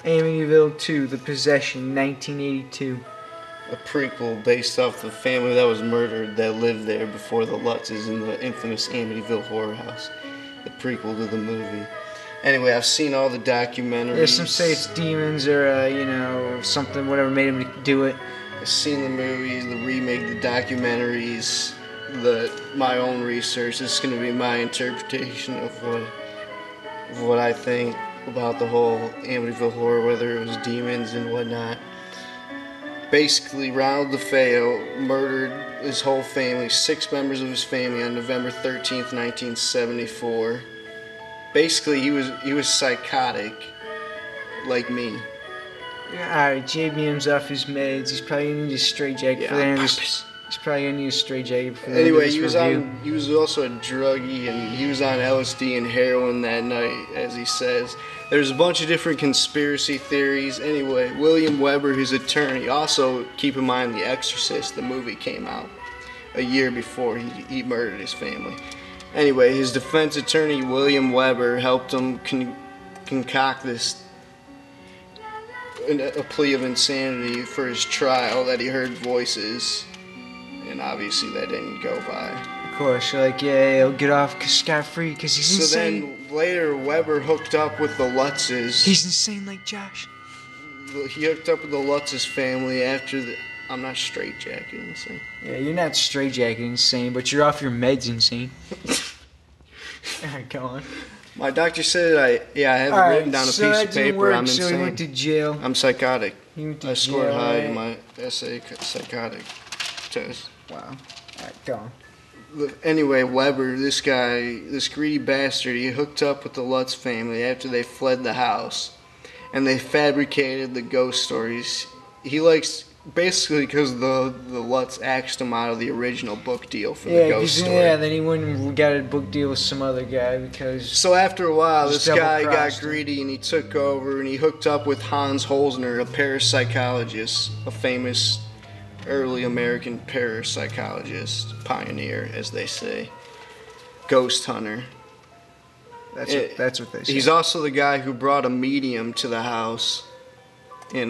Amityville 2, The Possession, 1982. A prequel based off the family that was murdered that lived there before the Lutzes in the infamous Amityville horror house. The prequel to the movie. Anyway, I've seen all the documentaries. Yeah, some say it's demons or, something, whatever made him do it. I've seen the movies, the remake, the documentaries, my own research. This is going to be my interpretation of what I think about the whole Amityville horror, whether it was demons and whatnot. Basically, Ronald DeFeo murdered his whole family, 6 members of his family, on November 13th, 1974. Basically, he was psychotic, like me. Alright, JBM's off his meds. He's probably gonna need a straitjacket for the end of this. He's probably gonna need a straitjacket for the end of this review. He was also a druggie, and he was on LSD and heroin that night, as he says. There's a bunch of different conspiracy theories. Anyway, William Weber, his attorney, also keep in mind The Exorcist, the movie came out a year before he murdered his family. Anyway, his defense attorney, William Weber, helped him concoct a plea of insanity for his trial, that he heard voices, and obviously that didn't go by. Of course, you're like, yeah, he'll get off scot-free because he's insane. So then later, Weber hooked up with the Lutzes. He's insane like Josh. He hooked up with the Lutzes family after the... I'm not straitjacketed insane. Yeah, you're not straitjacketed insane, but you're off your meds insane. Alright, go on. My doctor said I have it written down a piece of paper. I'm insane. So he went to jail. I'm psychotic. I scored high in my essay psychotic test. Wow. Alright, go on. Anyway, Weber, this guy, this greedy bastard, he hooked up with the Lutz family after they fled the house. And they fabricated the ghost stories. He likes... Basically, because the Lutz axed him out of the original book deal for the ghost story. Yeah, then he went and got a book deal with some other guy because... So after a while, this guy got greedy and he took over and he hooked up with Hans Holzner, a parapsychologist, a famous early American parapsychologist, pioneer, as they say. Ghost hunter. That's what they say. He's also the guy who brought a medium to the house in,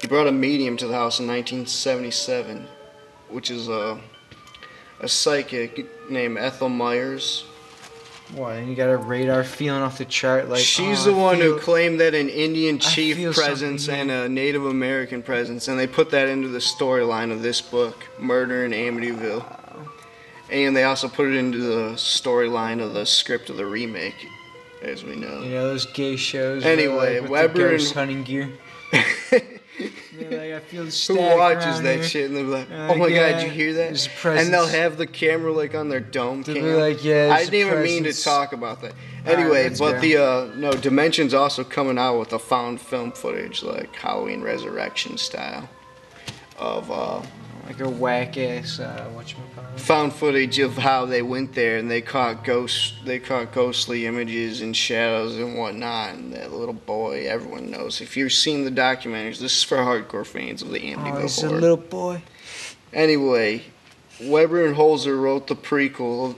He brought a medium to the house in 1977, which is a psychic named Ethel Myers. What, and you got a radar feeling off the chart like... She's the one who claimed that an Indian chief presence and a Native American presence, and they put that into the storyline of this book, Murder in Amityville. Wow. And they also put it into the storyline of the script of the remake, as we know. You know, those gay shows. Anyway, with Weber the ghost hunting gear. Like, I feel the who watches that shit and they'll be like, oh my god, did you hear that? And they'll have the camera like on their dome cam. Be like, yeah, I didn't even mean to talk about that. Anyway, but Dimension's also coming out with a found film footage, like Halloween Resurrection style of like a whack ass whatchamacallit. Found footage of how they went there and they caught ghostly images and shadows and whatnot, and that little boy, everyone knows. If you've seen the documentaries, this is for hardcore fans of the Amityville horror. He's a little boy. Anyway, Weber and Holzer wrote the prequel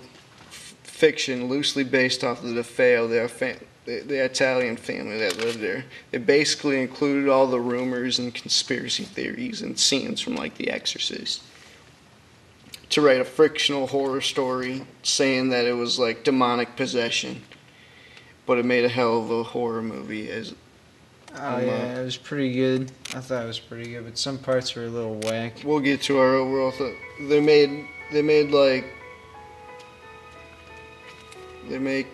fiction loosely based off of the DeFeo, the Italian family that lived there. It basically included all the rumors and conspiracy theories and scenes from like The Exorcist, to write a fictional horror story saying that it was like demonic possession, but it made a hell of a horror movie. It was pretty good. I thought it was pretty good, but some parts were a little whack. We'll get to our overall thought. They make.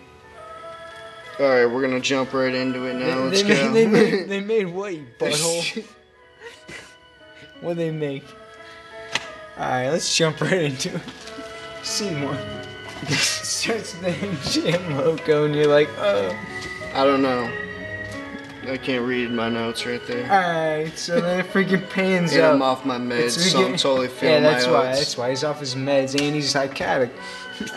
All right, we're gonna jump right into it now. Let's go. They made what, you butthole? What'd they make? Alright, let's jump right into it. Seymour. Starts the MGM logo and you're like, oh. I don't know. I can't read my notes right there. Alright, so then it freaking pans and up. I'm off my meds, so I'm totally feeling my oats. That's why he's off his meds and he's psychotic.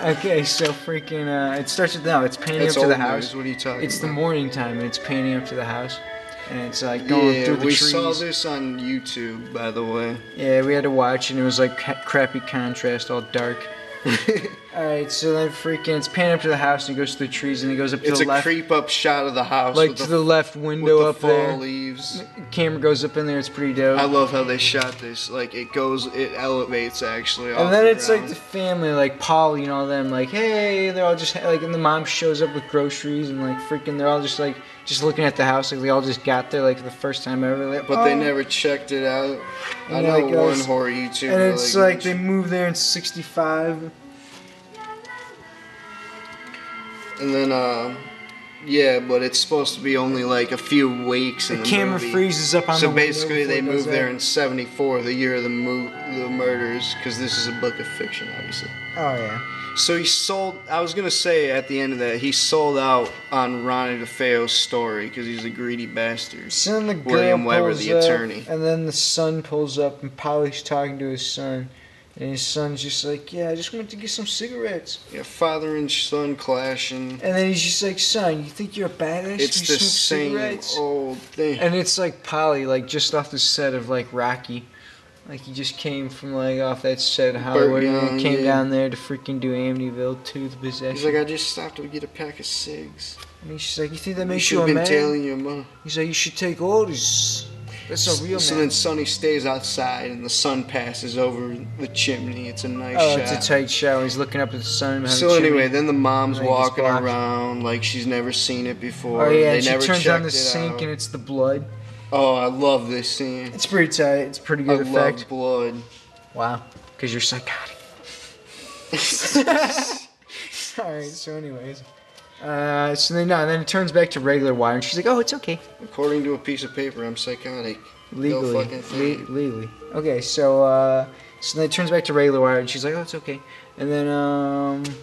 Okay, so freaking, it starts with, it's panning up to the house. What are you talking about? It's the morning time and it's panning up to the house. And it's like going through the trees. We saw this on YouTube, by the way. Yeah, we had to watch, and it was like crappy contrast, all dark. Alright, so then freaking, it's panning up to the house and he goes through the trees and he goes up to It's the a left. creep up shot of the house. Like with to the left window with the up fall there. leaves. Camera goes up in there, it's pretty dope. I love how they shot this. Like it elevates actually. And then it's like the family, like Polly and all them, like, hey, they're all just, like, and the mom shows up with groceries and like freaking, they're all just like, just looking at the house, like they all just got there like for the first time ever. Like, but they never checked it out. And I know like, one horror YouTuber. And it's like they moved there in '65. And then, yeah, but it's supposed to be only like a few weeks in the camera movie. freezes up on the So window basically, before they it moved goes there out. in '74, the year of the murders, because this is a book of fiction, obviously. Oh yeah. So he sold. I was gonna say at the end of that, he sold out on Ronnie DeFeo's story because he's a greedy bastard. So then the girl William Weber, pulls the up, attorney. and then the son pulls up, and Polly's talking to his son, and his son's just like, "Yeah, I just went to get some cigarettes." Yeah, father and son clashing. And then he's just like, "Son, you think you're a badass? It's you the smoke same cigarettes?" old thing. And it's like Polly, like just off the set of like Rocky. Like he just came from like off that set of Hollywood and Young, came yeah. down there to freaking do Amityville 2, The Possession. He's like, I just stopped to get a pack of cigs. And he's like, "You think that You makes should you have a been man?" telling your mom. He's like, "You should take orders. That's a real So man." then Sonny stays outside and the sun passes over the chimney. It's a nice Oh, shot. it's a tight shot. He's looking up at the sun. behind So the chimney. anyway, then the mom's And he gets walking blocked. around like she's never seen it before. Oh yeah, they and she never turns checked on the it sink out. and it's the blood. Oh, I love this scene. It's pretty tight. It's a pretty I good effect. love blood. Wow, because you're psychotic. Alright, so anyways. Then it turns back to regular wire, and she's like, "Oh, it's okay. According to a piece of paper, I'm psychotic. Legally. Go fucking figure. Legally. Okay, so then it turns back to regular wire, and she's like, "Oh, it's okay." And then,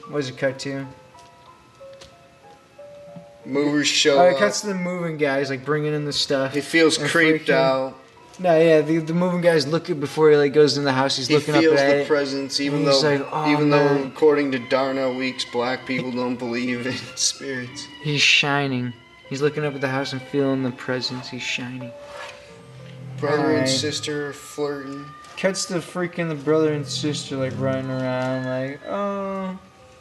what does it cut to? Movers show Oh, it up. cuts to the moving guys, like, bringing in the stuff. He feels and creeped freaking- out. No, yeah, the moving guy's looking before he, like, goes in the house. He's He looking up feels at the it. presence, even and though, he's like, "Oh, man." according to Darnell Weeks, black people don't believe in spirits. He's shining. He's looking up at the house and feeling the presence. He's shining. Brother and Alright. sister are flirting. Cuts to freaking the brother and sister, like, running around, like, "Oh,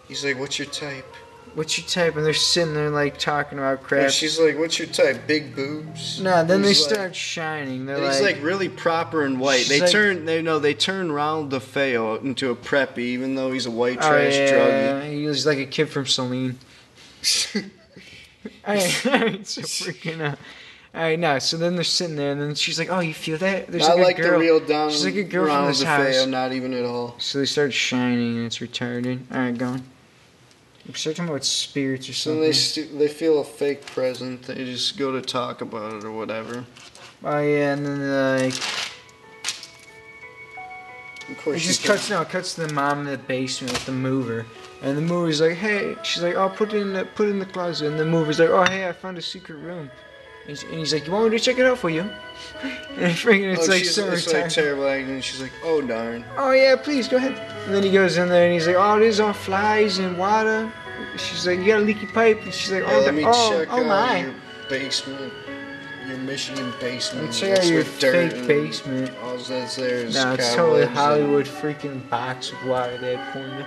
He's like, "What's your type?" what's your type?" And they're sitting there, like, talking about crap. And she's like, "What's your type? Big boobs?" Nah, then they He's like- start shining. They're And he's like really proper and white. She's They like- turn Ronald DeFeo into a preppy, even though he's a white "Oh, trash yeah, he was like a kid from Celine." druggie. Alright, so freaking Alright, no, so then they're sitting there, and then she's like, "Oh, you feel that? There's I like like a girl." the real down She's like a girl from Ronald this DeFeo, house. not even at all. So they start shining, and it's retarded. Alright, go on. We start talking about spirits or So something. they feel a fake present. They just go to talk about it or whatever. Oh yeah, and then like Of course, it just she cuts to the mom in the basement with the mover, and the mover's like, "Hey," she's like, "Oh, put it in the closet," and the mover's like, "Oh, hey, I found a secret room," and he's like, "You want me to check it out for you?" And freaking, it's like so it's like retarded. terrible acting. And she's like, "Oh darn." "Oh yeah, please go ahead." And then he goes in there and he's like, "Oh, there's all flies and water." She's like, "You got a leaky pipe?" And she's like, Yeah, "Oh, let me check oh my." your basement, your Michigan basement. Let's check out It's your with dirt fake and basement. All that's there is No, it's totally cobwebs Hollywood freaking box of water they had poured in.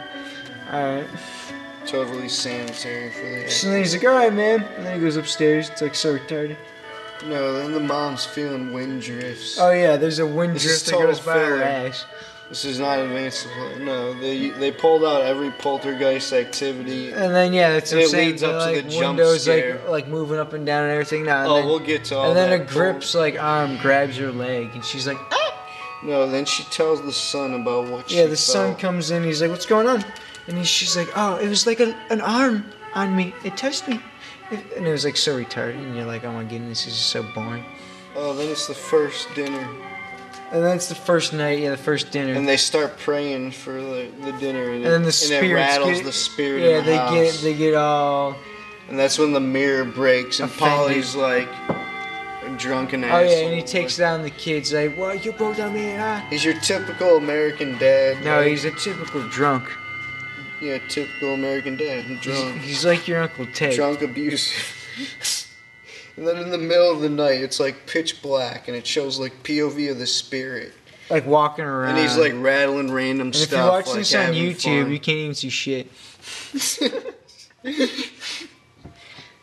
Alright. and totally sanitary for that. So then he's like, "Alright, man." And then he goes upstairs. It's like so retarded. No, then the mom's feeling wind drifts. Oh yeah, there's a wind This is drift that goes total by her filler. ass. This is not advanced. No, they pulled out every poltergeist activity. And then yeah, that's And what I'm it saying. leads up to like the jump windows scare. like moving up and down and everything. Now and Oh, then, we'll get to all and then that. a grip's like arm grabs her leg, and she's like, "Ah!" No, then she tells the son about what she Yeah, the son felt. comes in. He's like, "What's going on?" And she's like, "Oh, it was like an arm on me. It touched me." And it was like so retarded. And you're like, "Oh my goodness, this is so boring." Oh, then it's the first dinner. And then it's the first night, yeah, the first dinner. And they start praying for the dinner, and, And then the it spirits rattles get, the spirit yeah, in the house. they get all. And that's when the mirror breaks, and Offended. Polly's like a drunken Oh asshole. yeah, and he takes down the kids like, "What, you broke down me, huh?" He's your typical American dad. No, right? he's a typical drunk. Yeah, typical American dad. Drunk. He's like your Uncle Ted. Drunk, abusive. And then in the middle of the night, it's like pitch black, and it shows like POV of the spirit. like walking around. And he's like rattling random and stuff. If you watch like this on YouTube, fun. you can't even see shit.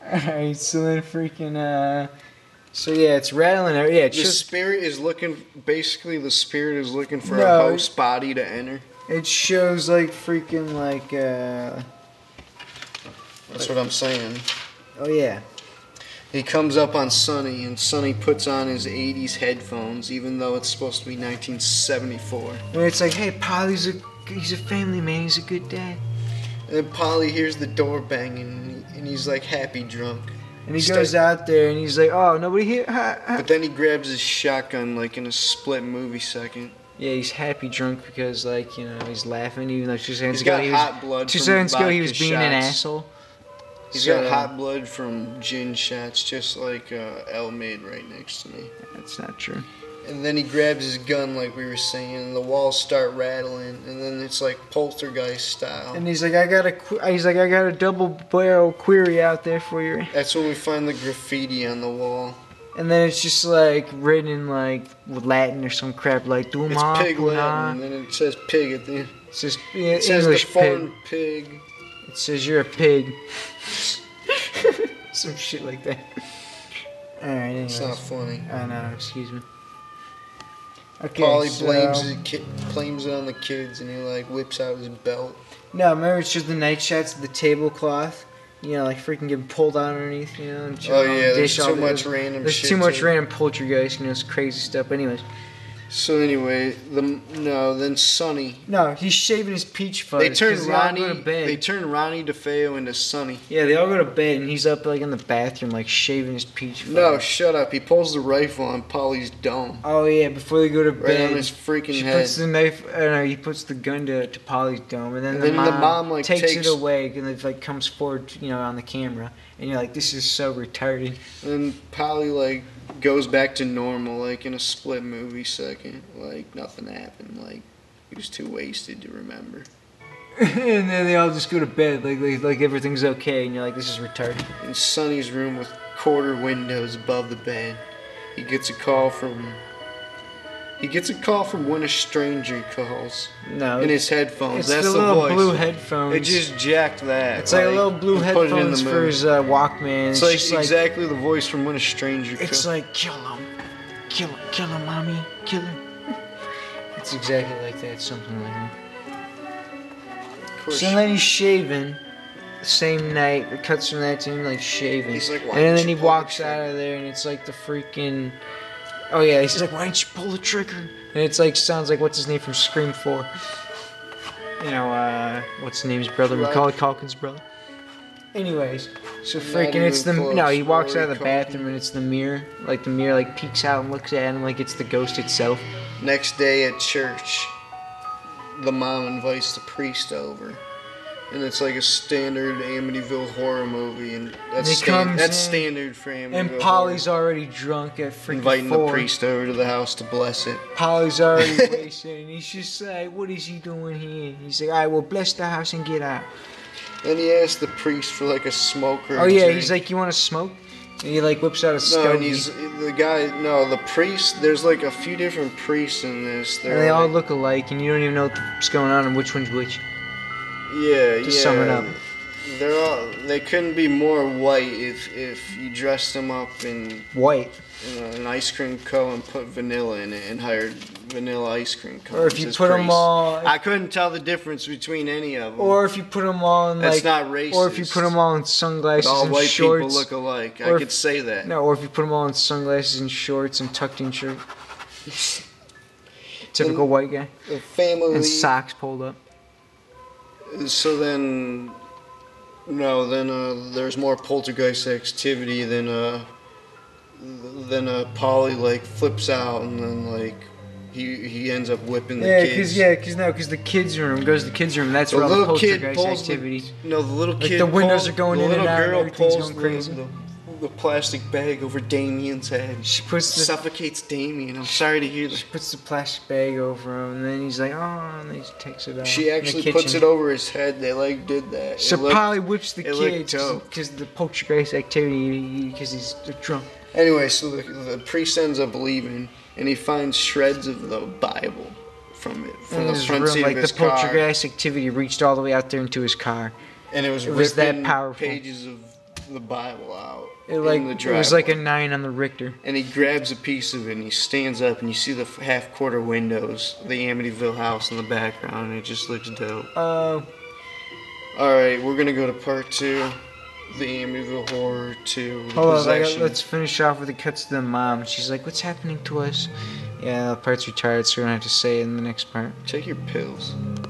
Alright, so then freaking so yeah, it's rattling out. Yeah, it's the just, spirit is looking. Basically, the spirit is looking for a No, host body to enter. it shows like freaking like That's what I'm saying. oh yeah. He comes up on Sonny, and Sonny puts on his 80s headphones, even though it's supposed to be 1974. And it's like, hey, Polly's he's a family man. He's a good dad. And then Polly hears the door banging, and he's like happy drunk. And he goes out there, and he's like, oh, nobody here. But then he grabs his shotgun like in a split movie second. Yeah, he's happy drunk because, like, you know, he's laughing, even though 2 seconds He's ago got he hot was, blood 2 from seconds ago he vodka was being an shots. asshole. He's So, got hot blood from gin shots, just like L-Mid right next to me. That's not true. And then he grabs his gun, like we were saying, and the walls start rattling, and then it's like poltergeist style. And he's like, I got a double barrel query out there for you. That's when we find the graffiti on the wall. And then it's just like written in like Latin or some crap like It's Duma pig Latin, and then it says pig at the end. It says, It says English the foreign pig. It says you're a pig. Some shit like that. Alright, anyways. It's not funny. I know, excuse me. Okay, Paulie so, blames it on the kids, and he like whips out his belt. No, remember it's just the night shots of the tablecloth. You know, like freaking getting pulled out underneath, you know. And Oh yeah, there's dish all too the- much random There's shit. too much to it. random poltergeist, you know, it's crazy stuff. Anyways. So anyway, then Sonny. No, he's shaving his peach fuzz. They turn 'cause they all Ronnie. go to bed. They turn Ronnie DeFeo into Sonny. Yeah, they all go to bed, and he's up like in the bathroom, like shaving his peach fuzz. No, shut up. He pulls the rifle on Polly's dome. Oh yeah, before they go to Right bed, on his freaking she head. puts the knife. No, he puts the gun to Polly's dome, and then, And the, then mom the mom, like, takes takes- it away, and it like comes forward, you know, on the camera, and you're like, this is so retarded. And Polly like goes back to normal, like in a split movie second. Like nothing happened. Like he was too wasted to remember. And then they all just go to bed, like everything's okay, and you're like, this is retarded. In Sonny's room with quarter windows above the bed, he gets a call from when a stranger calls. No, In his headphones. it's That's the the little voice. blue headphones. It just jacked that. It's like a little blue he put it in the headphones for movie. his Walkman. It's like just exactly the voice from when a stranger It's calls. like kill him, mommy, kill him. It's exactly like that, something like that. Of course, So then he's shaving the same night. It cuts from that to him like shaving. He's like, "Why and didn't then he you pull the walks trigger?" out of there, and it's like the freaking. Oh yeah, he's like, why didn't you pull the trigger? And it's like sounds like what's his name from Scream 4. You know, what's his name's brother? Macaulay Culkin's brother. Anyways, so freaking it's the even no. He close. walks out of the Macaulay bathroom and it's the mirror. Like the mirror like peeks out and looks at him like it's the ghost itself. Next day at church, the mom invites the priest over. And it's like a standard Amityville horror movie, and that's he comes in, standard for Amityville. And Polly's already drunk at freaking inviting 4. the priest over to the house to bless it. Polly's already wasted, and he's just like, what is he doing here? He's like, all right, well, bless the house and get out. And he asks the priest for like a smoke or Oh, a yeah, drink. he's like, you want to smoke? And he, like, whips out a No, stogie. and he's the priest. There's like a few different priests in this. And they all like, look alike, and you don't even know what's going on and which one's which. Yeah, To sum it up. They couldn't be more white if you dressed them up in White. an ice cream cone and put vanilla in it and hired vanilla ice cream cones. Or if you as put them priests. all... I couldn't tell the difference between any of them. Or if you put them all in, That's like... not racist. Or if you put them all in sunglasses all and white shorts. people look alike. Or I if- could say that. No, or if you put them all in sunglasses and shorts and tucked in shirt. Typical And white guy. The family. And socks pulled up. So then, there's more poltergeist activity. Then Polly like flips out, and then like he ends up whipping the kids. Because the kids' room goes to the kids' room. That's The where all the little kid poltergeist pulls activity. the little Like kid. the windows pulls- are going the in and little out and girl everything's pulls going crazy. The the plastic bag over Damien's head. She puts the Suffocates Damien. I'm sorry to hear She that. puts the plastic bag over him, and then he's like, "Oh," and then he takes it off. She actually puts it over his head. They like did that. So Polly whips the it looked kid dope. because of the poltergeist activity because he's drunk. Anyway, so the priest ends up leaving, and he finds shreds of the Bible from the front seat of his the car. poltergeist activity reached all the way out there into his car. And it was that powerful. Pages of the Bible out It in the driveway. was like a 9 on the Richter. And he grabs a piece of it and he stands up and you see the half-quarter windows, the Amityville house in the background, and it just looks dope. Oh. Alright, we're gonna go to part 2. The Amityville Horror 2. Hold on, let's finish off with the cuts to the mom. She's like, "What's happening to us?" Yeah, the part's retarded, so we're gonna have to say it in the next part. Take your pills.